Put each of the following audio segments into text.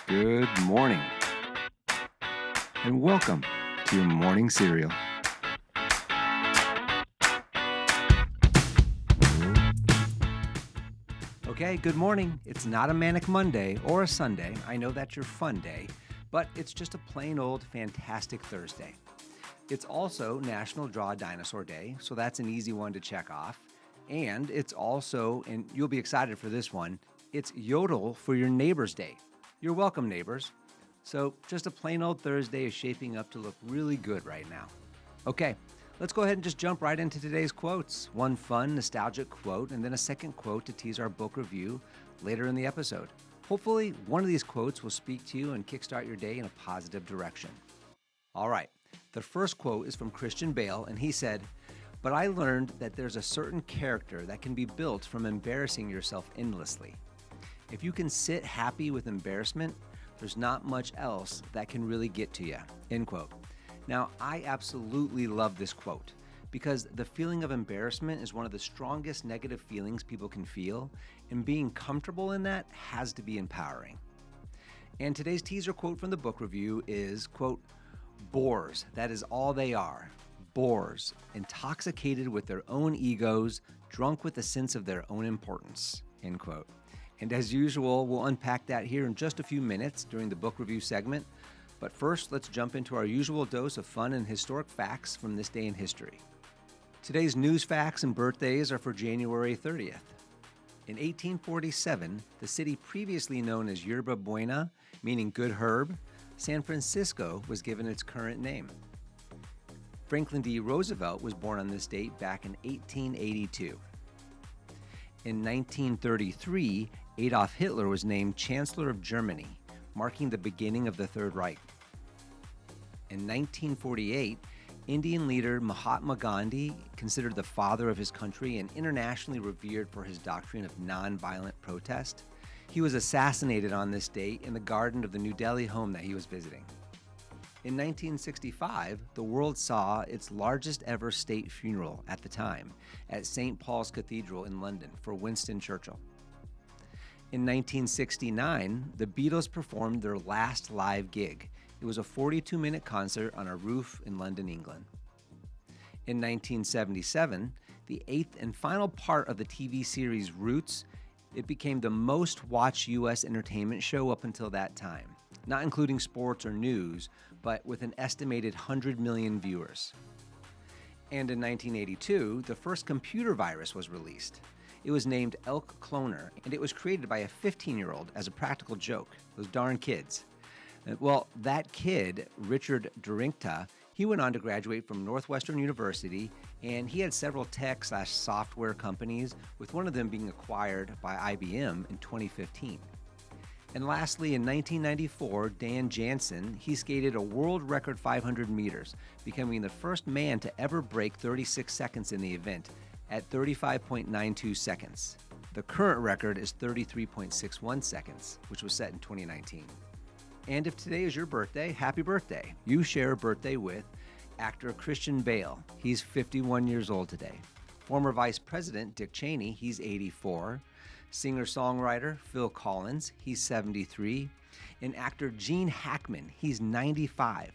Good morning, and welcome to your morning cereal. Okay, good morning. It's not a manic Monday or a Sunday. I know that's your fun day, but it's just a plain old fantastic Thursday. It's also National Draw a Dinosaur Day, so that's an easy one to check off. And it's also, and you'll be excited for this one, it's Yodel for your Neighbor's Day. You're welcome, neighbors. So just a plain old Thursday is shaping up to look really good right now. Okay, let's go ahead and just jump right into today's quotes. One fun, nostalgic quote, and then a second quote to tease our book review later in the episode. Hopefully, one of these quotes will speak to you and kickstart your day in a positive direction. All right, the first quote is from Christian Bale, and he said, "But I learned that there's a certain character that can be built from embarrassing yourself endlessly. If you can sit happy with embarrassment, there's not much else that can really get to you." End quote. Now, I absolutely love this quote because the feeling of embarrassment is one of the strongest negative feelings people can feel, and being comfortable in that has to be empowering. And today's teaser quote from the book review is, quote, "Bores, that is all they are. Bores, intoxicated with their own egos, drunk with a sense of their own importance." End quote. And as usual, we'll unpack that here in just a few minutes during the book review segment. But first, let's jump into our usual dose of fun and historic facts from this day in history. Today's news facts and birthdays are for January 30th. In 1847, the city previously known as Yerba Buena, meaning good herb, San Francisco was given its current name. Franklin D. Roosevelt was born on this date back in 1882. In 1933, Adolf Hitler was named Chancellor of Germany, marking the beginning of the Third Reich. In 1948, Indian leader Mahatma Gandhi, considered the father of his country and internationally revered for his doctrine of nonviolent protest, he was assassinated on this date in the garden of the New Delhi home that he was visiting. In 1965, the world saw its largest ever state funeral at the time at St. Paul's Cathedral in London for Winston Churchill. In 1969, the Beatles performed their last live gig. It was a 42-minute concert on a roof in London, England. In 1977, the eighth and final part of the TV series Roots, it became the most watched U.S. entertainment show up until that time, not including sports or news, but with an estimated 100 million viewers. And in 1982, the first computer virus was released. It was named Elk Cloner, and it was created by a 15-year-old as a practical joke. Those darn kids. Well, that kid, Richard Durinkta, he went on to graduate from Northwestern University, and he had several tech/software companies, with one of them being acquired by IBM in 2015. And lastly, in 1994, Dan Jansen, he skated a world record 500 meters, becoming the first man to ever break 36 seconds in the event, at 35.92 seconds. The current record is 33.61 seconds, which was set in 2019. And if today is your birthday, happy birthday. You share a birthday with actor Christian Bale. He's 51 years old today. Former Vice President Dick Cheney, he's 84. Singer-songwriter Phil Collins, he's 73. And actor Gene Hackman, he's 95.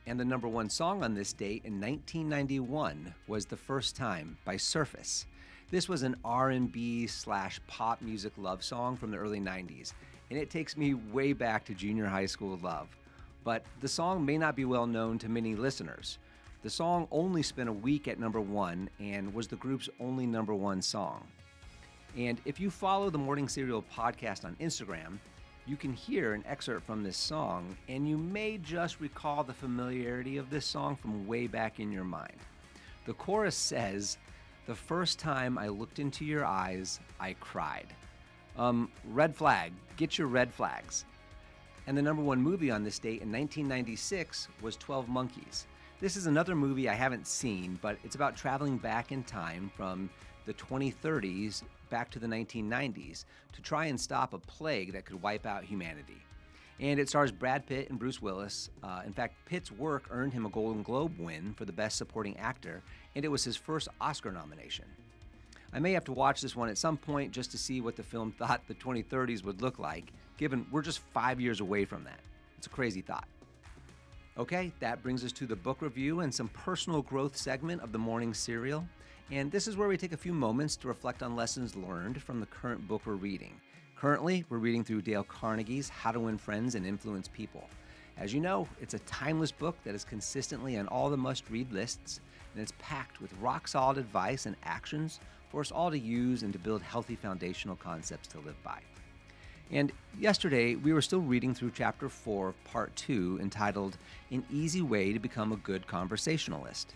And the number one song on this date in 1991 was "The First Time" by Surface. This was an R&B/pop music love song from the early 90s, and it takes me way back to junior high school love. But the song may not be well known to many listeners. The song only spent a week at number one and was the group's only number one song. And if you follow the Morning Cereal podcast on Instagram, you can hear an excerpt from this song, and you may just recall the familiarity of this song from way back in your mind. The chorus says, "The first time I looked into your eyes, I cried." Red flag, get your red flags. And the number one movie on this date in 1996 was 12 Monkeys. This is another movie I haven't seen, but it's about traveling back in time from the 2030s back to the 1990s to try and stop a plague that could wipe out humanity. And it stars Brad Pitt and Bruce Willis. In fact, Pitt's work earned him a Golden Globe win for the Best Supporting Actor, and it was his first Oscar nomination. I may have to watch this one at some point just to see what the film thought the 2030s would look like. given we're just 5 years away from that. It's a crazy thought. Okay, that brings us to the book review and some personal growth segment of the morning serial. And this is where we take a few moments to reflect on lessons learned from the current book we're reading. Currently, we're reading through Dale Carnegie's How to Win Friends and Influence People. As you know, it's a timeless book that is consistently on all the must-read lists, and it's packed with rock-solid advice and actions for us all to use and to build healthy foundational concepts to live by. And yesterday, we were still reading through Chapter 4 of Part 2, entitled An Easy Way to Become a Good Conversationalist.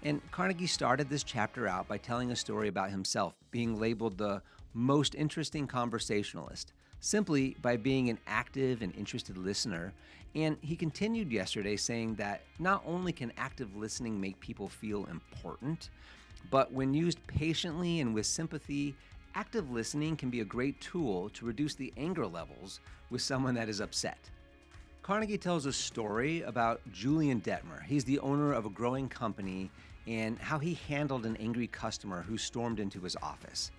And Carnegie started this chapter out by telling a story about himself being labeled the most interesting conversationalist, simply by being an active and interested listener. And he continued yesterday saying that not only can active listening make people feel important, but when used patiently and with sympathy, active listening can be a great tool to reduce the anger levels with someone that is upset. Carnegie tells a story about Julian Detmer. He's the owner of a growing company and how he handled an angry customer who stormed into his office.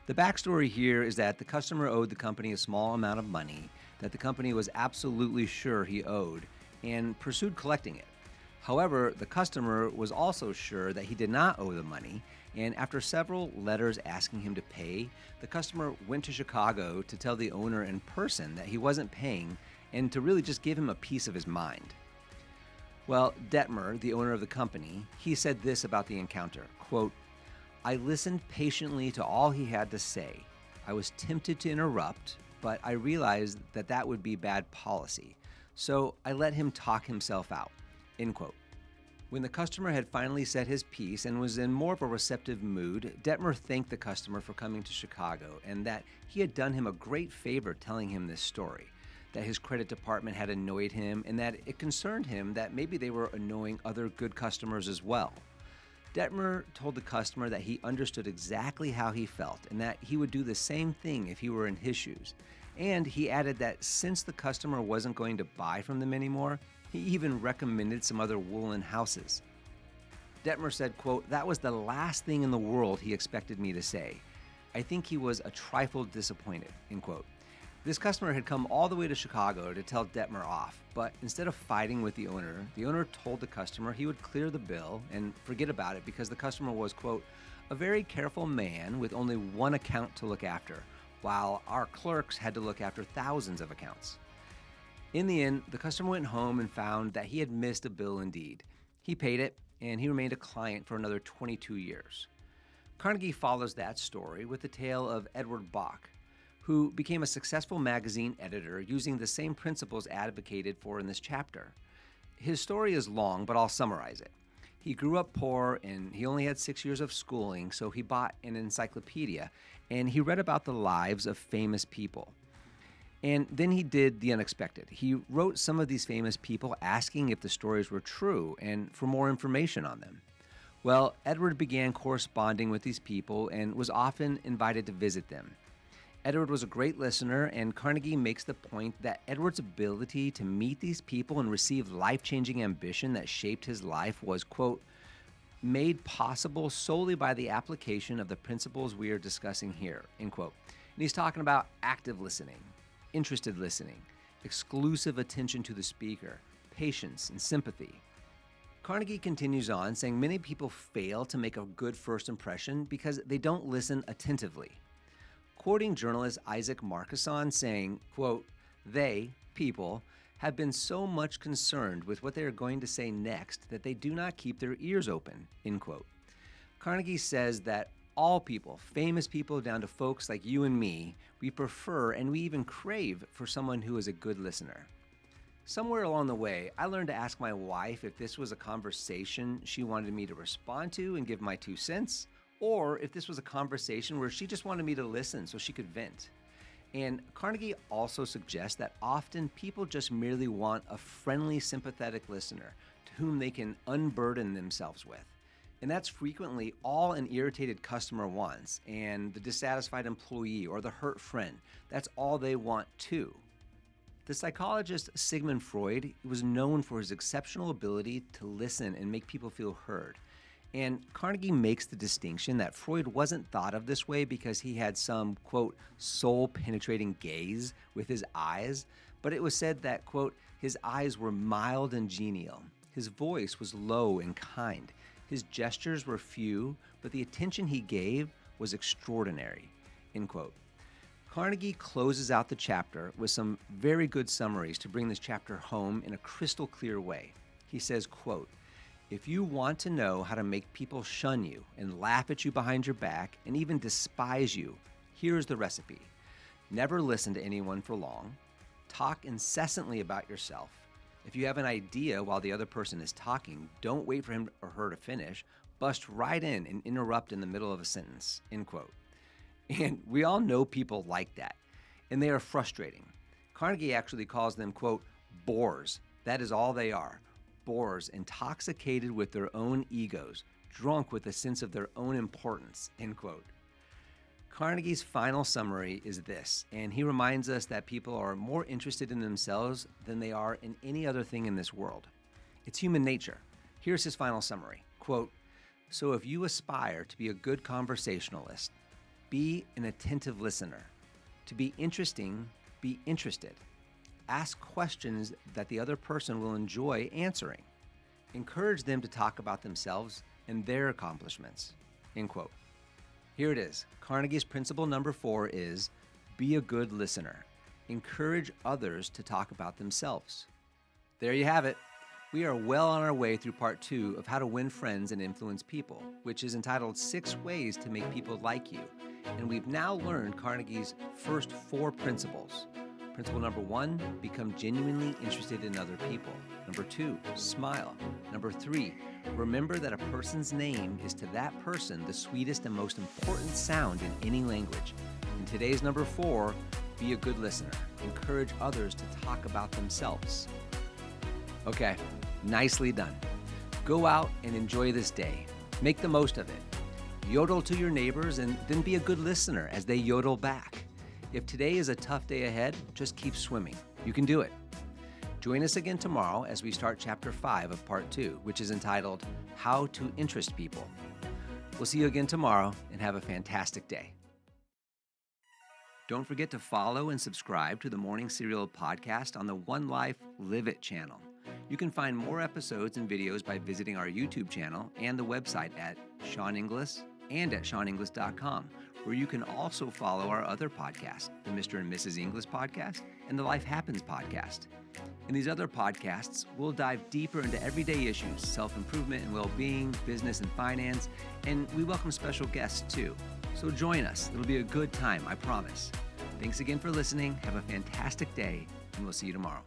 The backstory here is that the customer owed the company a small amount of money that the company was absolutely sure he owed and pursued collecting it. However, the customer was also sure that he did not owe the money, and after several letters asking him to pay, the customer went to Chicago to tell the owner in person that he wasn't paying and to really just give him a piece of his mind. Well, Detmer, the owner of the company, he said this about the encounter, quote, "I listened patiently to all he had to say. I was tempted to interrupt, but I realized that that would be bad policy, so I let him talk himself out." End quote. When the customer had finally said his piece and was in more of a receptive mood, Detmer thanked the customer for coming to Chicago and that he had done him a great favor telling him this story, that his credit department had annoyed him and that it concerned him that maybe they were annoying other good customers as well. Detmer told the customer that he understood exactly how he felt and that he would do the same thing if he were in his shoes. And he added that since the customer wasn't going to buy from them anymore, he even recommended some other woolen houses. Detmer said, quote, "That was the last thing in the world he expected me to say. I think he was a trifle disappointed," end quote. This customer had come all the way to Chicago to tell Detmer off, but instead of fighting with the owner told the customer he would clear the bill and forget about it because the customer was, quote, "a very careful man with only one account to look after, while our clerks had to look after thousands of accounts." In the end, the customer went home and found that he had missed a bill indeed. He paid it, and he remained a client for another 22 years. Carnegie follows that story with the tale of Edward Bach, who became a successful magazine editor using the same principles advocated for in this chapter. His story is long, but I'll summarize it. He grew up poor, and he only had 6 years of schooling, so he bought an encyclopedia, and he read about the lives of famous people. And then he did the unexpected. He wrote some of these famous people asking if the stories were true and for more information on them. Well, Edward began corresponding with these people and was often invited to visit them. Edward was a great listener, and Carnegie makes the point that Edward's ability to meet these people and receive life-changing ambition that shaped his life was, quote, "made possible solely by the application of the principles we are discussing here," end quote. And he's talking about active listening, interested listening, exclusive attention to the speaker, patience, and sympathy. Carnegie continues on, saying many people fail to make a good first impression because they don't listen attentively. Quoting journalist Isaac Marcusson saying, quote, "They, people, have been so much concerned with what they are going to say next that they do not keep their ears open," end quote. Carnegie says that all people, famous people down to folks like you and me, we prefer and we even crave for someone who is a good listener. Somewhere along the way, I learned to ask my wife if this was a conversation she wanted me to respond to and give my 2 cents, or if this was a conversation where she just wanted me to listen so she could vent. And Carnegie also suggests that often people just merely want a friendly, sympathetic listener to whom they can unburden themselves with. And that's frequently all an irritated customer wants, and the dissatisfied employee or the hurt friend, that's all they want too. The psychologist Sigmund Freud was known for his exceptional ability to listen and make people feel heard. And Carnegie makes the distinction that Freud wasn't thought of this way because he had some, quote, soul-penetrating gaze with his eyes, but it was said that, quote, his eyes were mild and genial. His voice was low and kind. His gestures were few, but the attention he gave was extraordinary, end quote. Carnegie closes out the chapter with some very good summaries to bring this chapter home in a crystal clear way. He says, quote, "If you want to know how to make people shun you and laugh at you behind your back and even despise you, here's the recipe. Never listen to anyone for long. Talk incessantly about yourself. If you have an idea while the other person is talking, don't wait for him or her to finish. Bust right in and interrupt in the middle of a sentence," end quote. And we all know people like that, and they are frustrating. Carnegie actually calls them, quote, bores. That is all they are. Bores, intoxicated with their own egos, drunk with a sense of their own importance, end quote. Carnegie's final summary is this, and he reminds us that people are more interested in themselves than they are in any other thing in this world. It's human nature. Here's his final summary, quote, "So if you aspire to be a good conversationalist, be an attentive listener. To be interesting, be interested. Ask questions that the other person will enjoy answering. Encourage them to talk about themselves and their accomplishments," end quote. Here it is. Carnegie's principle number 4 is be a good listener. Encourage others to talk about themselves. There you have it. We are well on our way through part 2 of How to Win Friends and Influence People, which is entitled 6 Ways to Make People Like You. And we've now learned Carnegie's first 4 principles. Principle number 1, become genuinely interested in other people. Number 2, smile. Number 3, remember that a person's name is to that person the sweetest and most important sound in any language. And today's number 4, be a good listener. Encourage others to talk about themselves. Okay, nicely done. Go out and enjoy this day. Make the most of it. Yodel to your neighbors and then be a good listener as they yodel back. If today is a tough day ahead, just keep swimming. You can do it. Join us again tomorrow as we start Chapter 5 of Part 2, which is entitled How to Interest People. We'll see you again tomorrow and have a fantastic day. Don't forget to follow and subscribe to the Morning Serial podcast on the One Life Live It channel. You can find more episodes and videos by visiting our YouTube channel and the website at Sean Inglis and at SeanInglis.com, where you can also follow our other podcasts, the Mr. and Mrs. Inglis podcast and the Life Happens podcast. In these other podcasts, we'll dive deeper into everyday issues, self-improvement and well-being, business and finance, and we welcome special guests too. So join us. It'll be a good time, I promise. Thanks again for listening. Have a fantastic day, and we'll see you tomorrow.